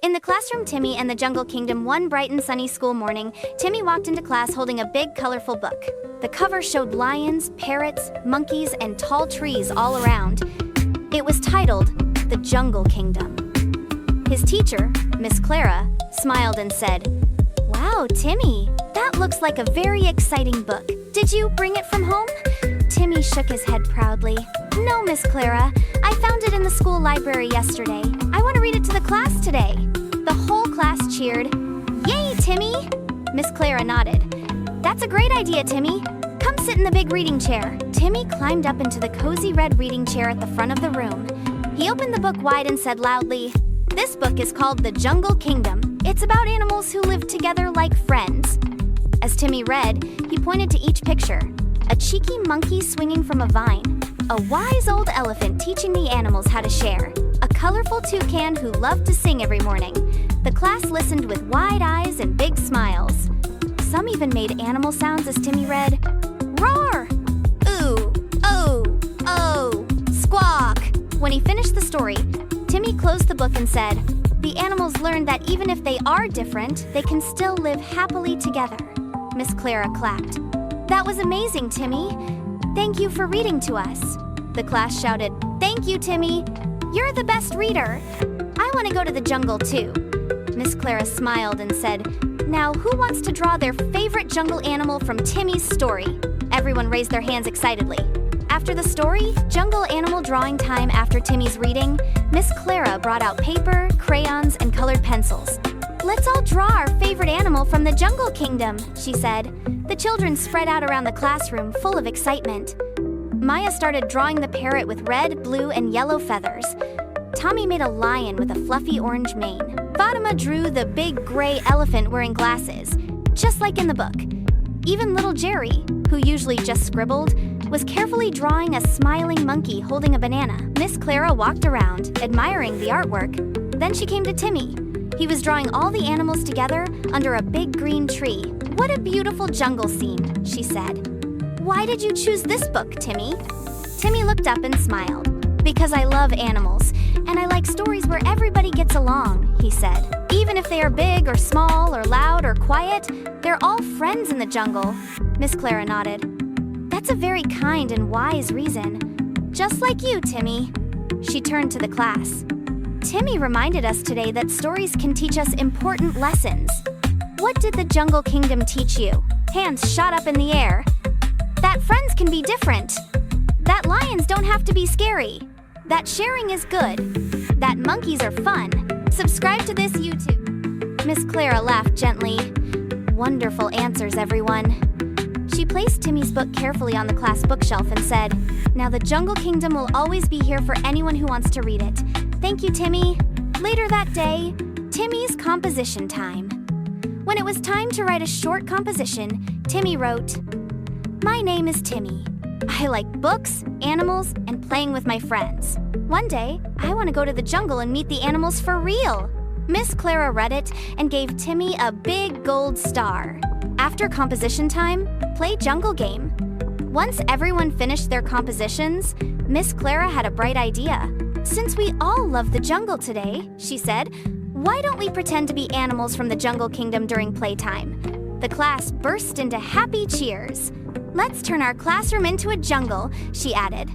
In the classroom Timmy and the Jungle Kingdom one bright and sunny school morning, Timmy walked into class holding a big, colorful book. The cover showed lions, parrots, monkeys, and tall trees all around. It was titled, The Jungle Kingdom. His teacher, Miss Clara, smiled and said, "Wow, Timmy, that looks like a very exciting book. Did you bring it from home?" Timmy shook his head proudly. "No, Miss Clara, I found it in the school library yesterday. I want to read it to the class today." The whole class cheered. "Yay, Timmy!" Miss Clara nodded. "That's a great idea, Timmy. Come sit in the big reading chair." Timmy climbed up into the cozy red reading chair at the front of the room. He opened the book wide and said loudly, "This book is called The Jungle Kingdom. It's about animals who live together like friends." As Timmy read, he pointed to each picture. A cheeky monkey swinging from a vine. A wise old elephant teaching the animals how to share. A colorful toucan who loved to sing every morning. The class listened with wide eyes and big smiles. Some even made animal sounds as Timmy read, "Roar! Ooh! Oh! Oh! Squawk!" When he finished the story, Timmy closed the book and said, "The animals learned that even if they are different, they can still live happily together." Miss Clara clapped. "That was amazing, Timmy. Thank you for reading to us." The class shouted, "Thank you, Timmy. You're the best reader. I want to go to the jungle too." Miss Clara smiled and said, "Now who wants to draw their favorite jungle animal from Timmy's story?" Everyone raised their hands excitedly. After the story, jungle animal drawing time after Timmy's reading, Miss Clara brought out paper, crayons, and colored pencils. "Let's all draw our favorite animal from the Jungle Kingdom," she said. The children spread out around the classroom full of excitement. Maya started drawing the parrot with red, blue, and yellow feathers. Tommy made a lion with a fluffy orange mane. Fatima drew the big gray elephant wearing glasses, just like in the book. Even little Jerry, who usually just scribbled, was carefully drawing a smiling monkey holding a banana. Miss Clara walked around, admiring the artwork. Then she came to Timmy. He was drawing all the animals together under a big green tree. "What a beautiful jungle scene," she said. "Why did you choose this book, Timmy?" Timmy looked up and smiled. "Because I love animals, and I like stories where everybody gets along," he said. "Even if they are big or small or loud or quiet, they're all friends in the jungle." Miss Clara nodded. "That's a very kind and wise reason. Just like you, Timmy." She turned to the class. "Timmy reminded us today that stories can teach us important lessons. What did the Jungle Kingdom teach you?" Hands shot up in the air. "That friends can be different. That lions don't have to be scary. That sharing is good. That monkeys are fun. Subscribe to this YouTube." Miss Clara laughed gently. "Wonderful answers, everyone." She placed Timmy's book carefully on the class bookshelf and said, "Now the Jungle Kingdom will always be here for anyone who wants to read it. Thank you, Timmy." Later that day, Timmy's composition time. When it was time to write a short composition, Timmy wrote, "My name is Timmy. I like books, animals, and playing with my friends. One day, I want to go to the jungle and meet the animals for real." Miss Clara read it and gave Timmy a big gold star. After composition time, play jungle game. Once everyone finished their compositions, Miss Clara had a bright idea. "Since we all love the jungle today," she said, "why don't we pretend to be animals from the Jungle Kingdom during playtime?" The class burst into happy cheers. "Let's turn our classroom into a jungle," she added.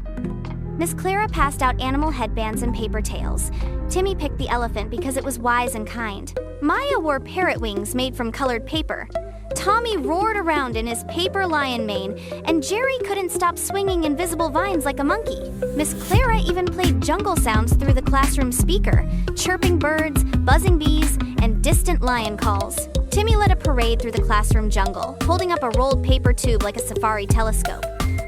Miss Clara passed out animal headbands and paper tails. Timmy picked the elephant because it was wise and kind. Maya wore parrot wings made from colored paper. Tommy roared around in his paper lion mane, and Jerry couldn't stop swinging invisible vines like a monkey. Miss Clara even played jungle sounds through the classroom speaker, chirping birds, buzzing bees, and distant lion calls. Timmy led a parade through the classroom jungle, holding up a rolled paper tube like a safari telescope.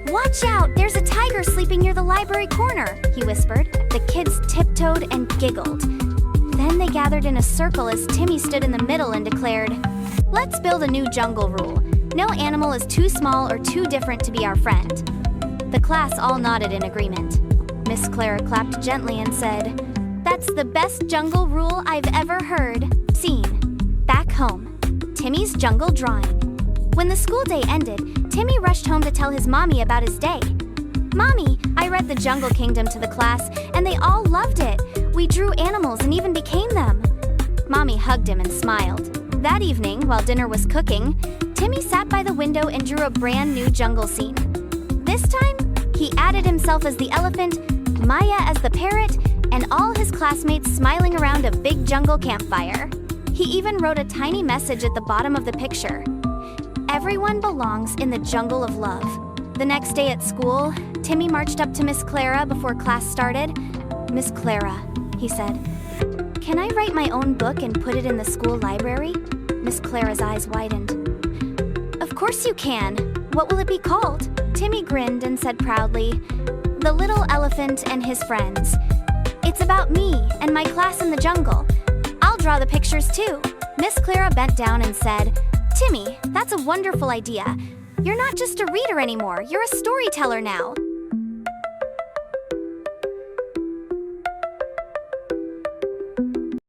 "Watch out, there's a tiger sleeping near the library corner," he whispered. The kids tiptoed and giggled. Then they gathered in a circle as Timmy stood in the middle and declared, "Let's build a new jungle rule. No animal is too small or too different to be our friend." The class all nodded in agreement. Miss Clara clapped gently and said, "That's the best jungle rule I've ever heard." Scene: back home. Timmy's jungle drawing. When the school day ended, Timmy rushed home to tell his mommy about his day. "Mommy, I read The Jungle Kingdom to the class, and they all loved it. We drew animals and even became them." Mom Tommy hugged him and smiled. That evening, while dinner was cooking, Timmy sat by the window and drew a brand new jungle scene. This time, he added himself as the elephant, Maya as the parrot, and all his classmates smiling around a big jungle campfire. He even wrote a tiny message at the bottom of the picture. Everyone belongs in the jungle of love. The next day at school, Timmy marched up to Miss Clara before class started. "Miss Clara," he said, "can I write my own book and put it in the school library?" Miss Clara's eyes widened. "Of course you can. What will it be called?" Timmy grinned and said proudly, "The Little Elephant and His Friends. It's about me and my class in the jungle. I'll draw the pictures too." Miss Clara bent down and said, "Timmy, that's a wonderful idea. You're not just a reader anymore, you're a storyteller now."